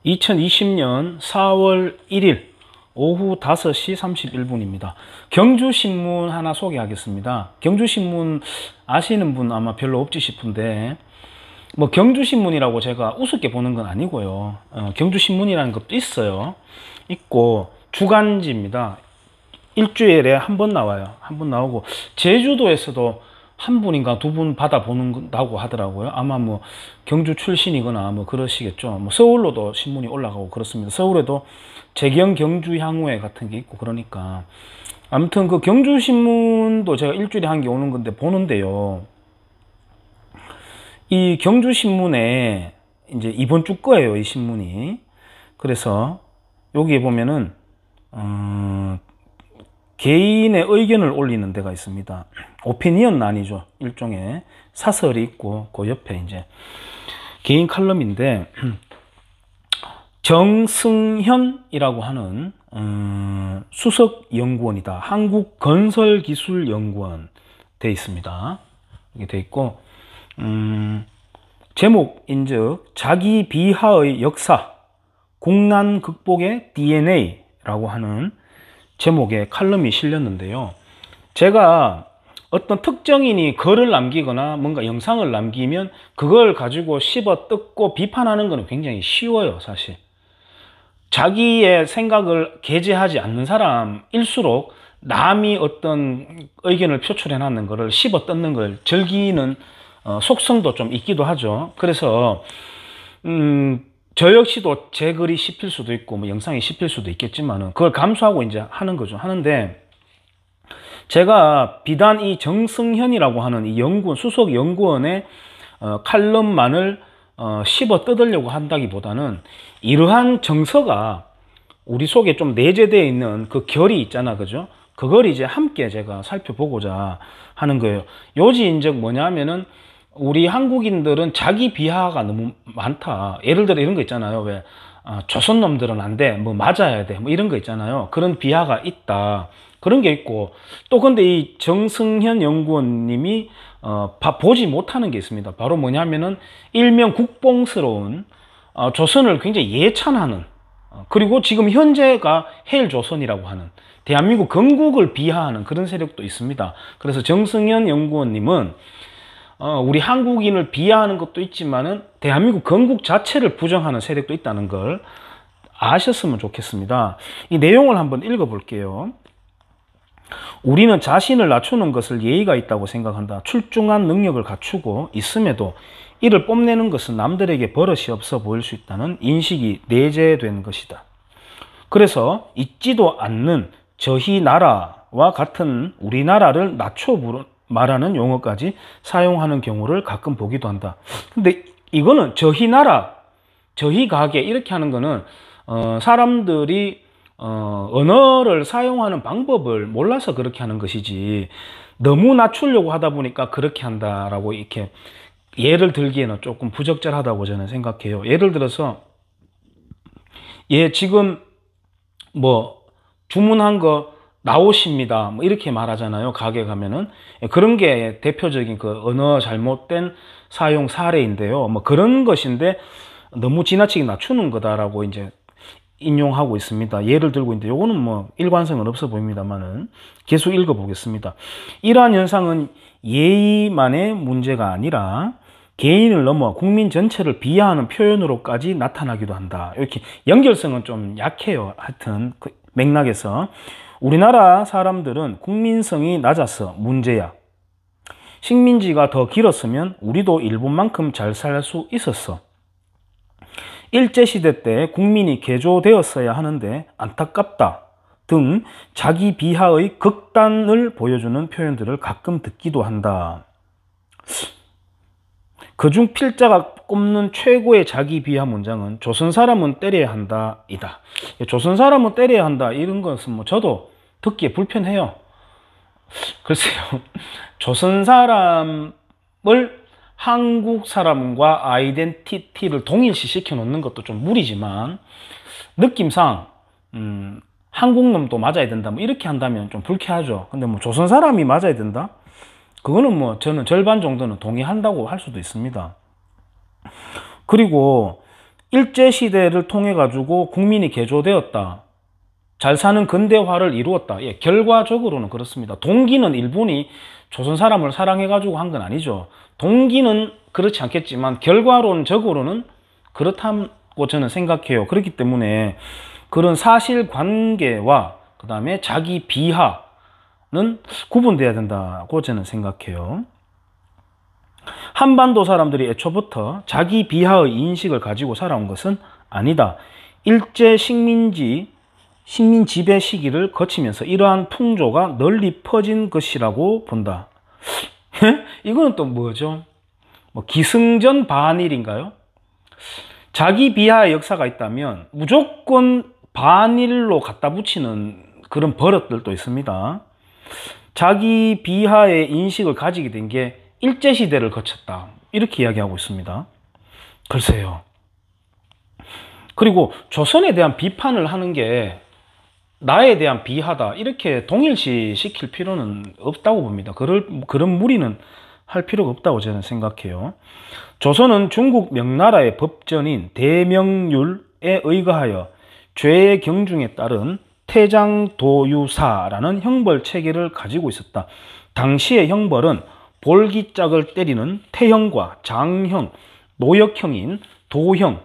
2020년 4월 1일 오후 5시 31분입니다. 경주신문 하나 소개하겠습니다. 경주신문 아시는 분 아마 별로 없지 싶은데, 뭐 경주신문이라고 제가 우습게 보는 건 아니고요. 경주신문이라는 것도 있어요. 있고 주간지입니다. 일주일에 한 번 나와요. 한 번 나오고 제주도에서도 한 분인가 두 분 받아보는다고 하더라고요. 아마 뭐 경주 출신이거나 뭐 그러시겠죠. 뭐 서울로도 신문이 올라가고 그렇습니다. 서울에도 재경 경주 향후회 같은 게 있고 그러니까. 아무튼 그 경주 신문도 제가 일주일에 한 개 오는 건데 보는데요. 이 경주 신문에 이제 이번 주 거예요, 이 신문이. 그래서 여기에 보면은 개인의 의견을 올리는 데가 있습니다. 오피니언란이죠. 일종의 사설이 있고 그 옆에 이제 개인 칼럼인데, 정승현이라고 하는 수석 연구원이다. 한국건설기술연구원 돼 있습니다. 이게 돼 있고, 제목인즉 자기 비하의 역사, 국난 극복의 DNA라고 하는 제목의 칼럼이 실렸는데요. 제가 어떤 특정인이 글을 남기거나 뭔가 영상을 남기면 그걸 가지고 씹어 뜯고 비판하는 것은 굉장히 쉬워요, 사실. 자기의 생각을 게재하지 않는 사람일수록 남이 어떤 의견을 표출해 놨는 것을 씹어 뜯는 걸 즐기는 속성도 좀 있기도 하죠. 그래서 저 역시도 제 글이 씹힐 수도 있고 뭐 영상이 씹힐 수도 있겠지만은 그걸 감수하고 이제 하는 거죠. 하는데 제가 비단 이 정승현이라고 하는 이 연구원, 수석 연구원의 칼럼만을 씹어 뜯으려고 한다기보다는 이러한 정서가 우리 속에 좀 내재되어 있는 그 결이 있잖아, 그죠? 그걸 이제 함께 제가 살펴보고자 하는 거예요. 요지인즉 뭐냐면은 우리 한국인들은 자기 비하가 너무 많다. 예를 들어 이런 거 있잖아요. 왜 조선 놈들은 안 돼, 뭐 맞아야 돼, 뭐 이런 거 있잖아요. 그런 비하가 있다. 그런 게 있고, 또 근데 이 정승현 연구원님이 보지 못하는 게 있습니다. 바로 뭐냐면은 일명 국뽕스러운 조선을 굉장히 예찬하는, 그리고 지금 현재가 헬조선이라고 하는 대한민국 건국을 비하하는 그런 세력도 있습니다. 그래서 정승현 연구원님은 우리 한국인을 비하하는 것도 있지만은 대한민국 건국 자체를 부정하는 세력도 있다는 걸 아셨으면 좋겠습니다. 이 내용을 한번 읽어볼게요. 우리는 자신을 낮추는 것을 예의가 있다고 생각한다. 출중한 능력을 갖추고 있음에도 이를 뽐내는 것은 남들에게 버릇이 없어 보일 수 있다는 인식이 내재된 것이다. 그래서 있지도 않는 저희 나라와 같은 우리나라를 낮춰 말하는 용어까지 사용하는 경우를 가끔 보기도 한다. 근데 이거는 저희 나라, 저희 가게 이렇게 하는 거는 사람들이 언어를 사용하는 방법을 몰라서 그렇게 하는 것이지, 너무 낮추려고 하다 보니까 그렇게 한다라고 이렇게 예를 들기에는 조금 부적절하다고 저는 생각해요. 예를 들어서 지금 뭐 주문한 거 나오십니다, 뭐 이렇게 말하잖아요. 가게 가면은. 그런 게 대표적인 그 언어 잘못된 사용 사례인데요. 뭐 그런 것인데 너무 지나치게 낮추는 거다라고 이제 인용하고 있습니다. 예를 들고 있는데 요거는 뭐 일관성은 없어 보입니다만은 계속 읽어보겠습니다. 이러한 현상은 예의만의 문제가 아니라 개인을 넘어 국민 전체를 비하하는 표현으로까지 나타나기도 한다. 이렇게 연결성은 좀 약해요. 하여튼 그 맥락에서 우리나라 사람들은 국민성이 낮아서 문제야. 식민지가 더 길었으면 우리도 일본만큼 잘 살 수 있었어. 일제시대 때 국민이 개조되었어야 하는데 안타깝다 등 자기 비하의 극단을 보여주는 표현들을 가끔 듣기도 한다. 그중 필자가 꼽는 최고의 자기 비하 문장은 조선 사람은 때려야 한다 이다. 조선 사람은 때려야 한다 이런 것은 뭐 저도 듣기에 불편해요. 글쎄요, 조선 사람을 한국 사람과 아이덴티티를 동일시 시켜 놓는 것도 좀 무리지만, 느낌상 한국 놈도 맞아야 된다 뭐 이렇게 한다면 좀 불쾌하죠. 근데 뭐 조선 사람이 맞아야 된다? 그거는 뭐 저는 절반 정도는 동의한다고 할 수도 있습니다. 그리고 일제시대를 통해 가지고 국민이 개조되었다. 잘 사는 근대화를 이루었다. 예, 결과적으로는 그렇습니다. 동기는 일본이 조선 사람을 사랑해 가지고 한 건 아니죠. 동기는 그렇지 않겠지만 결과론적으로는 그렇다고 저는 생각해요. 그렇기 때문에 그런 사실관계와 그 다음에 자기 비하는 구분돼야 된다고 저는 생각해요. 한반도 사람들이 애초부터 자기 비하의 인식을 가지고 살아온 것은 아니다. 일제 식민 지배 시기를 거치면서 이러한 풍조가 널리 퍼진 것이라고 본다. 이거는 또 뭐죠? 뭐 기승전 반일인가요? 자기 비하의 역사가 있다면 무조건 반일로 갖다 붙이는 그런 버릇들도 있습니다. 자기 비하의 인식을 가지게 된 게 일제시대를 거쳤다. 이렇게 이야기하고 있습니다. 글쎄요. 그리고 조선에 대한 비판을 하는 게 나에 대한 비하다. 이렇게 동일시 시킬 필요는 없다고 봅니다. 그런 무리는 할 필요가 없다고 저는 생각해요. 조선은 중국 명나라의 법전인 대명률에 의거하여 죄의 경중에 따른 태장도유사라는 형벌 체계를 가지고 있었다. 당시의 형벌은 볼기짝을 때리는 태형과 장형, 노역형인 도형,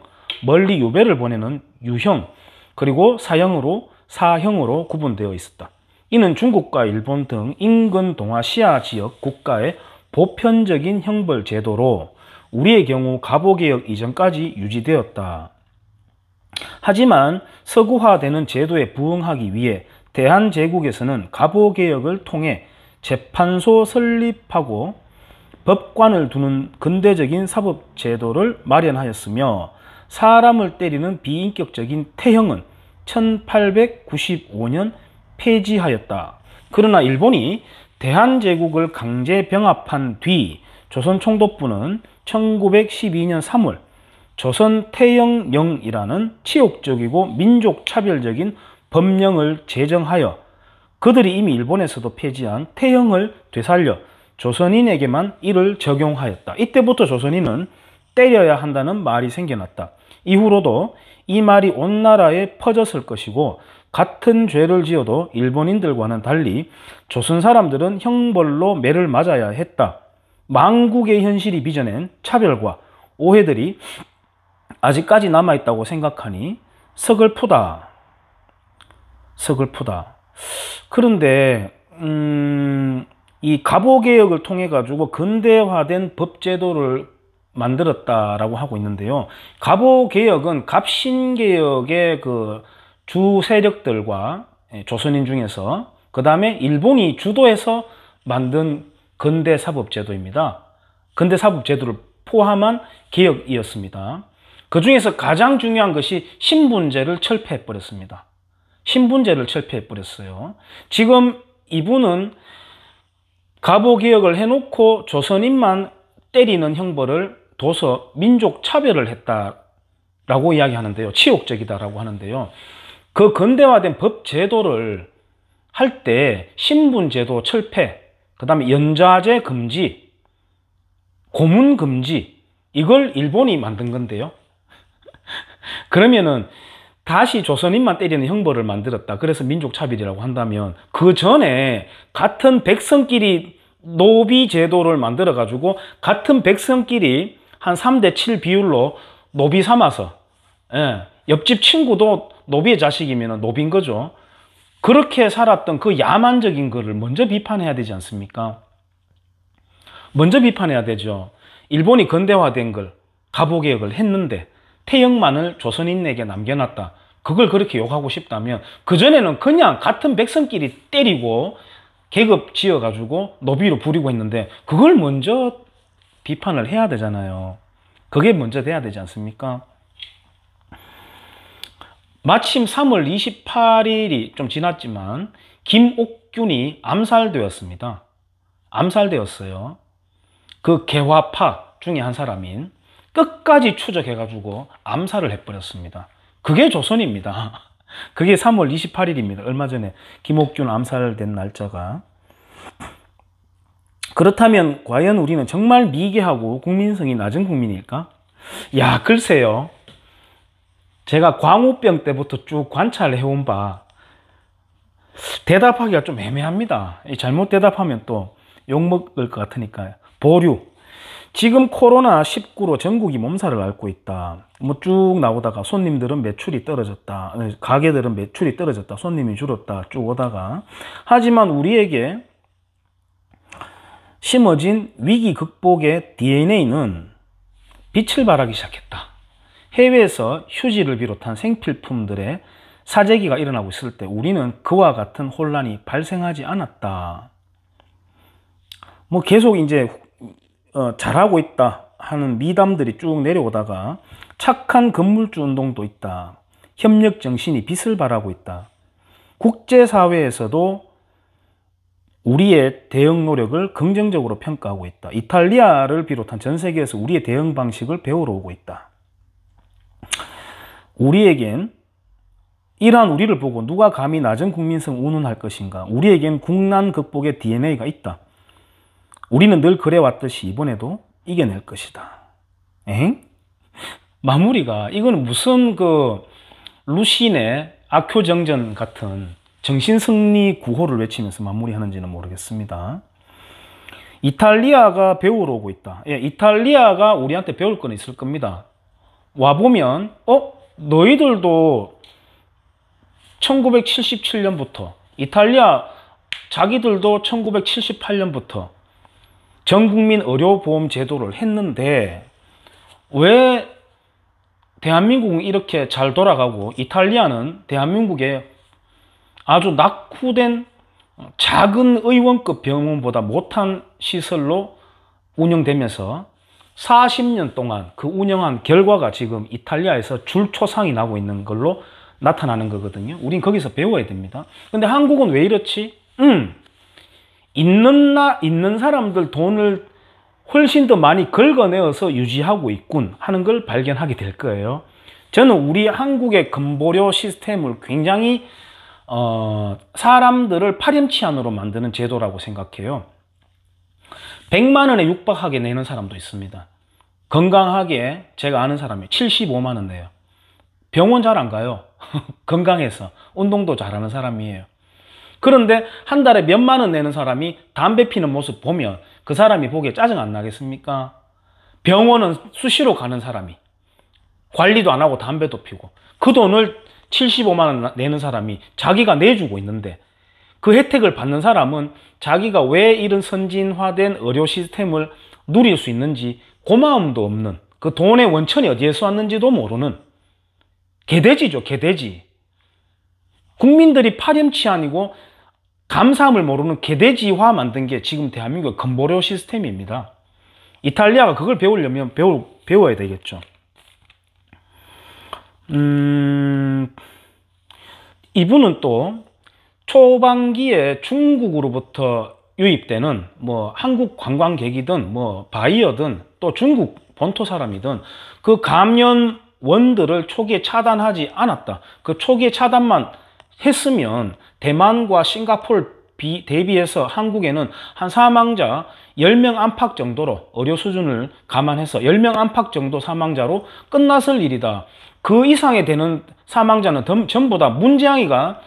멀리 유배를 보내는 유형, 그리고 사형으로 구분되어 있었다. 이는 중국과 일본 등 인근 동아시아 지역 국가의 보편적인 형벌 제도로 우리의 경우 갑오개혁 이전까지 유지되었다. 하지만 서구화되는 제도에 부응하기 위해 대한제국에서는 갑오개혁을 통해 재판소 설립하고 법관을 두는 근대적인 사법제도를 마련하였으며 사람을 때리는 비인격적인 태형은 1895년 폐지하였다. 그러나 일본이 대한제국을 강제 병합한 뒤 조선 총독부는 1912년 3월 조선 태형령이라는 치욕적이고 민족차별적인 법령을 제정하여 그들이 이미 일본에서도 폐지한 태형을 되살려 조선인에게만 이를 적용하였다. 이때부터 조선인은 때려야 한다는 말이 생겨났다. 이후로도 이 말이 온 나라에 퍼졌을 것이고 같은 죄를 지어도 일본인들과는 달리 조선 사람들은 형벌로 매를 맞아야 했다. 망국의 현실이 빚어낸 차별과 오해들이 아직까지 남아있다고 생각하니 서글프다. 그런데 이 갑오개혁을 통해 가지고 근대화된 법제도를 만들었다라고 하고 있는데요. 갑오개혁은 갑신개혁의 그 주 세력들과 조선인 중에서 그 다음에 일본이 주도해서 만든 근대사법제도입니다. 근대사법제도를 포함한 개혁이었습니다. 그 중에서 가장 중요한 것이 신분제를 철폐해버렸습니다. 신분제를 철폐해버렸어요. 지금 이분은 갑오개혁을 해놓고 조선인만 때리는 형벌을 둬서 민족 차별을 했다라고 이야기하는데요. 치욕적이다라고 하는데요. 그 근대화된 법 제도를 할 때 신분제도 철폐, 그 다음에 연좌제 금지, 고문 금지, 이걸 일본이 만든 건데요. 그러면은 다시 조선인만 때리는 형벌을 만들었다. 그래서 민족차별이라고 한다면 그 전에 같은 백성끼리 노비 제도를 만들어 가지고 같은 백성끼리 한 3대 7 비율로 노비 삼아서, 옆집 친구도 노비의 자식이면 노비인 거죠. 그렇게 살았던 그 야만적인 거를 먼저 비판해야 되지 않습니까? 먼저 비판해야 되죠. 일본이 근대화된 걸 갑오개혁을 했는데 태형만을 조선인에게 남겨놨다. 그걸 그렇게 욕하고 싶다면 그전에는 그냥 같은 백성끼리 때리고 계급 지어가지고 노비로 부리고 했는데 그걸 먼저 비판을 해야 되잖아요. 그게 먼저 돼야 되지 않습니까? 마침 3월 28일이 좀 지났지만 김옥균이 암살되었습니다. 암살되었어요. 그 개화파 중에 한 사람인 끝까지 추적해가지고 암살을 해버렸습니다. 그게 조선입니다. 그게 3월 28일입니다. 얼마 전에 김옥균 암살된 날짜가. 그렇다면 과연 우리는 정말 미개하고 국민성이 낮은 국민일까? 야, 글쎄요. 제가 광우병 때부터 쭉 관찰을 해온 바 대답하기가 좀 애매합니다. 잘못 대답하면 또 욕먹을 것 같으니까요. 보류. 지금 코로나19로 전국이 몸살을 앓고 있다. 뭐 쭉 나오다가 손님들은 매출이 떨어졌다. 가게들은 매출이 떨어졌다. 손님이 줄었다. 쭉 오다가. 하지만 우리에게 심어진 위기 극복의 DNA는 빛을 발하기 시작했다. 해외에서 휴지를 비롯한 생필품들의 사재기가 일어나고 있을 때 우리는 그와 같은 혼란이 발생하지 않았다. 뭐 계속 이제 잘하고 있다 하는 미담들이 쭉 내려오다가 착한 건물주 운동도 있다. 협력 정신이 빛을 발하고 있다. 국제사회에서도 우리의 대응 노력을 긍정적으로 평가하고 있다. 이탈리아를 비롯한 전 세계에서 우리의 대응 방식을 배우러 오고 있다. 우리에겐 이러한 우리를 보고 누가 감히 낮은 국민성 운운할 것인가. 우리에겐 국난 극복의 DNA가 있다. 우리는 늘 그래왔듯이 이번에도 이겨낼 것이다. 마무리가 이거는 무슨 루신의 악효정전 같은 정신승리 구호를 외치면서 마무리하는지는 모르겠습니다. 이탈리아가 배우러 오고 있다. 예, 이탈리아가 우리한테 배울 건 있을 겁니다. 와보면 너희들도 1977년부터 이탈리아 자기들도 1978년부터 전국민 의료보험 제도를 했는데 왜 대한민국은 이렇게 잘 돌아가고 이탈리아는 대한민국의 아주 낙후된 작은 의원급 병원보다 못한 시설로 운영되면서 40년 동안 그 운영한 결과가 지금 이탈리아에서 줄초상이 나고 있는 걸로 나타나는 거거든요. 우린 거기서 배워야 됩니다. 근데 한국은 왜 이렇지? 있는 사람들 돈을 훨씬 더 많이 긁어내어서 유지하고 있군 하는 걸 발견하게 될 거예요. 저는 우리 한국의 건보료 시스템을 굉장히 사람들을 파렴치한으로 만드는 제도라고 생각해요. 100만 원에 육박하게 내는 사람도 있습니다. 건강하게 제가 아는 사람이 75만 원 내요. 병원 잘 안 가요. 건강해서 운동도 잘하는 사람이에요. 그런데 한 달에 몇만 원 내는 사람이 담배 피는 모습 보면 그 사람이 보기에 짜증 안 나겠습니까? 병원은 수시로 가는 사람이 관리도 안 하고 담배도 피고 그 돈을 75만 원 내는 사람이 자기가 내주고 있는데 그 혜택을 받는 사람은 자기가 왜 이런 선진화된 의료 시스템을 누릴 수 있는지 고마움도 없는, 그 돈의 원천이 어디에서 왔는지도 모르는 개돼지죠, 개돼지. 국민들이 파렴치한이고 감사함을 모르는 개돼지화 만든 게 지금 대한민국의 건보료 시스템입니다. 이탈리아가 그걸 배우려면 배워야 되겠죠. 이분은 또 초반기에 중국으로부터 유입되는 뭐 한국 관광객이든 뭐 바이어든 또 중국 본토 사람이든 그 감염원들을 초기에 차단하지 않았다. 그 초기에 차단만 했으면 대만과 싱가포르 대비해서 한국에는 한 사망자 10명 안팎 정도로 의료 수준을 감안해서 10명 안팎 정도 사망자로 끝났을 일이다. 그 이상에 되는 사망자는 전부 다 문재앙이가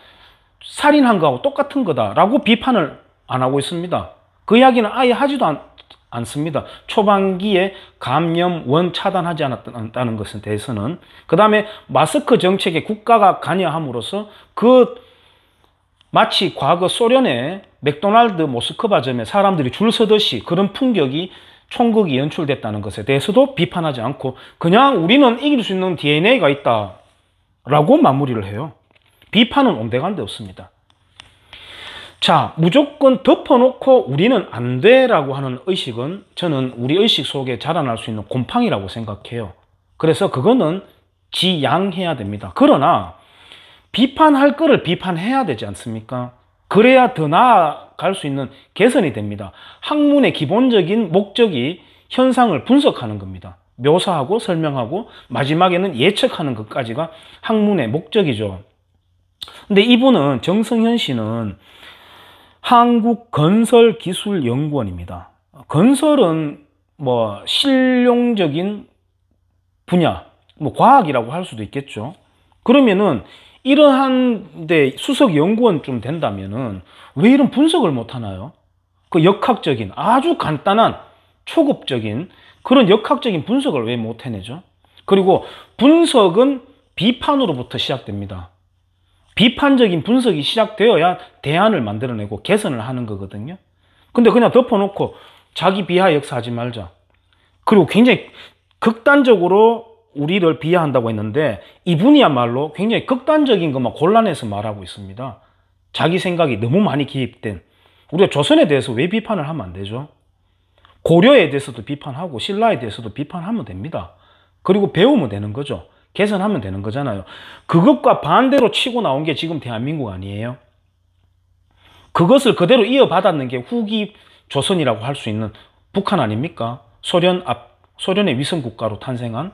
살인한 거하고 똑같은 거다라고 비판을 안 하고 있습니다. 그 이야기는 아예 하지도 않습니다. 초반기에 감염원 차단하지 않았다는 것에 대해서는. 그 다음에 마스크 정책에 국가가 관여함으로써 마치 과거 소련의 맥도날드 모스크바점에 사람들이 줄 서듯이 그런 풍경이 총극이 연출됐다는 것에 대해서도 비판하지 않고 그냥 우리는 이길 수 있는 DNA가 있다 라고 마무리를 해요. 비판은 온데간데 없습니다. 자, 무조건 덮어놓고 우리는 안 돼라고 하는 의식은 저는 우리 의식 속에 자라날 수 있는 곰팡이라고 생각해요. 그래서 그거는 지양해야 됩니다. 그러나 비판할 거를 비판해야 되지 않습니까? 그래야 더 나아갈 수 있는 개선이 됩니다. 학문의 기본적인 목적이 현상을 분석하는 겁니다. 묘사하고 설명하고 마지막에는 예측하는 것까지가 학문의 목적이죠. 근데 이분은, 정성현 씨는 한국건설기술연구원입니다. 건설은 뭐 실용적인 분야, 뭐 과학이라고 할 수도 있겠죠. 그러면은 이러한 데 수석 연구원 좀 된다면은 왜 이런 분석을 못 하나요? 그 역학적인 아주 간단한 초급적인 그런 역학적인 분석을 왜 못 해내죠? 그리고 분석은 비판으로부터 시작됩니다. 비판적인 분석이 시작되어야 대안을 만들어내고 개선을 하는 거거든요. 근데 그냥 덮어놓고 자기 비하 역사하지 말자. 그리고 굉장히 극단적으로 우리를 비하한다고 했는데 이분이야말로 굉장히 극단적인 것만 골라내서 말하고 있습니다. 자기 생각이 너무 많이 기입된. 우리가 조선에 대해서 왜 비판을 하면 안 되죠? 고려에 대해서도 비판하고 신라에 대해서도 비판하면 됩니다. 그리고 배우면 되는 거죠. 개선하면 되는 거잖아요. 그것과 반대로 치고 나온 게 지금 대한민국 아니에요? 그것을 그대로 이어받았는 게 후기 조선이라고 할 수 있는 북한 아닙니까? 소련의 위성국가로 탄생한.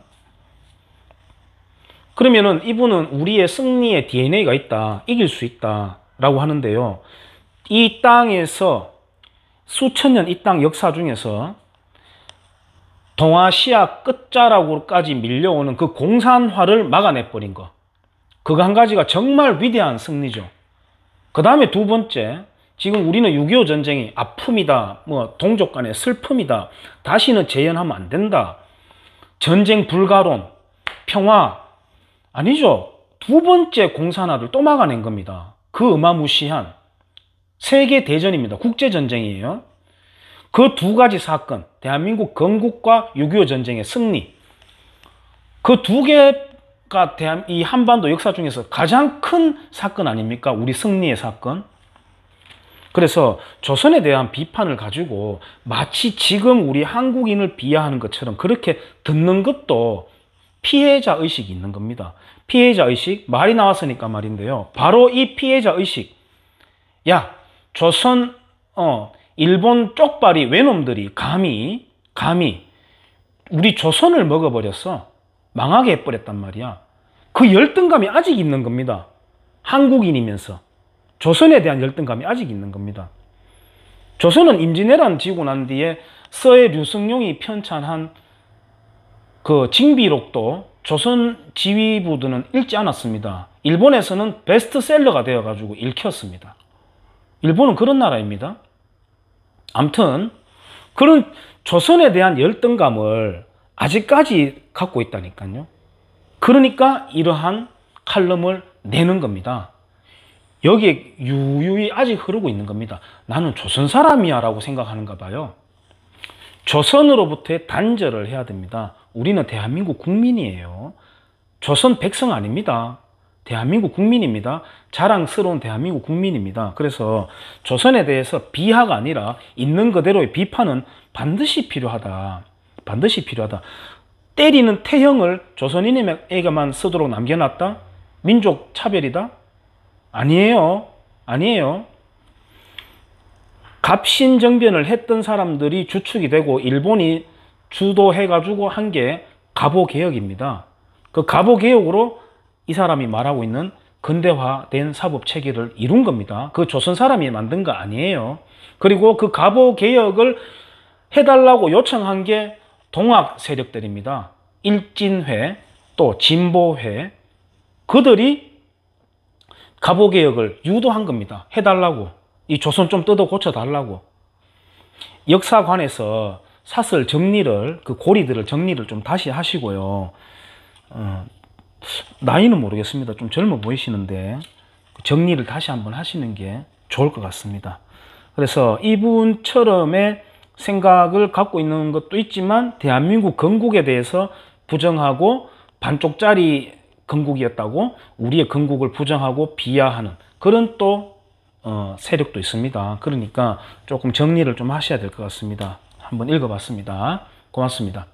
그러면은 이분은 우리의 승리의 DNA가 있다, 이길 수 있다 라고 하는데요. 이 땅에서 수천 년 이 땅 역사 중에서 동아시아 끝자락으로까지 밀려오는 그 공산화를 막아내버린 거, 그거 한 가지가 정말 위대한 승리죠. 그 다음에 두 번째, 지금 우리는 6.25 전쟁이 아픔이다, 뭐 동족 간의 슬픔이다, 다시는 재현하면 안 된다, 전쟁 불가론, 평화, 아니죠. 두 번째 공산화를 또 막아낸 겁니다. 그 어마무시한 세계 대전입니다. 국제전쟁이에요. 그 두 가지 사건, 대한민국 건국과 6.25 전쟁의 승리, 그 두 개가 이 한반도 역사 중에서 가장 큰 사건 아닙니까? 우리 승리의 사건. 그래서 조선에 대한 비판을 가지고 마치 지금 우리 한국인을 비하하는 것처럼 그렇게 듣는 것도 피해자 의식이 있는 겁니다. 피해자 의식, 말이 나왔으니까 말인데요. 바로 이 피해자 의식. 야, 조선, 일본 쪽발이 외놈들이 감히 우리 조선을 먹어버렸어. 망하게 해버렸단 말이야. 그 열등감이 아직 있는 겁니다. 한국인이면서. 조선에 대한 열등감이 아직 있는 겁니다. 조선은 임진왜란 지고 난 뒤에 서해 류승룡이 편찬한 그 징비록도 조선 지휘부들은 읽지 않았습니다. 일본에서는 베스트셀러가 되어가지고 읽혔습니다. 일본은 그런 나라입니다. 아무튼 그런 조선에 대한 열등감을 아직까지 갖고 있다니까요. 그러니까 이러한 칼럼을 내는 겁니다. 여기에 유유히 아직 흐르고 있는 겁니다. 나는 조선 사람이야 라고 생각하는가 봐요. 조선으로부터의 단절을 해야 됩니다. 우리는 대한민국 국민이에요. 조선 백성 아닙니다. 대한민국 국민입니다. 자랑스러운 대한민국 국민입니다. 그래서 조선에 대해서 비하가 아니라 있는 그대로의 비판은 반드시 필요하다. 반드시 필요하다. 때리는 태형을 조선인에게만 쓰도록 남겨놨다? 민족 차별이다? 아니에요. 아니에요. 갑신정변을 했던 사람들이 주축이 되고 일본이 주도해가지고 한 게 갑오개혁입니다. 그 갑오개혁으로 이 사람이 말하고 있는 근대화된 사법체계를 이룬 겁니다. 그 조선 사람이 만든 거 아니에요. 그리고 그 갑오개혁을 해달라고 요청한 게 동학 세력들입니다. 일진회, 또 진보회, 그들이 갑오개혁을 유도한 겁니다. 해달라고. 이 조선 좀 뜯어 고쳐달라고. 역사관에서 사설 정리를, 그 고리들을 정리를 좀 다시 하시고요. 나이는 모르겠습니다. 좀 젊어 보이시는데 정리를 다시 한번 하시는 게 좋을 것 같습니다. 그래서 이분처럼의 생각을 갖고 있는 것도 있지만 대한민국 건국에 대해서 부정하고 반쪽짜리 건국이었다고 우리의 건국을 부정하고 비하하는 그런 또 세력도 있습니다. 그러니까 조금 정리를 좀 하셔야 될 것 같습니다. 한번 읽어봤습니다. 고맙습니다.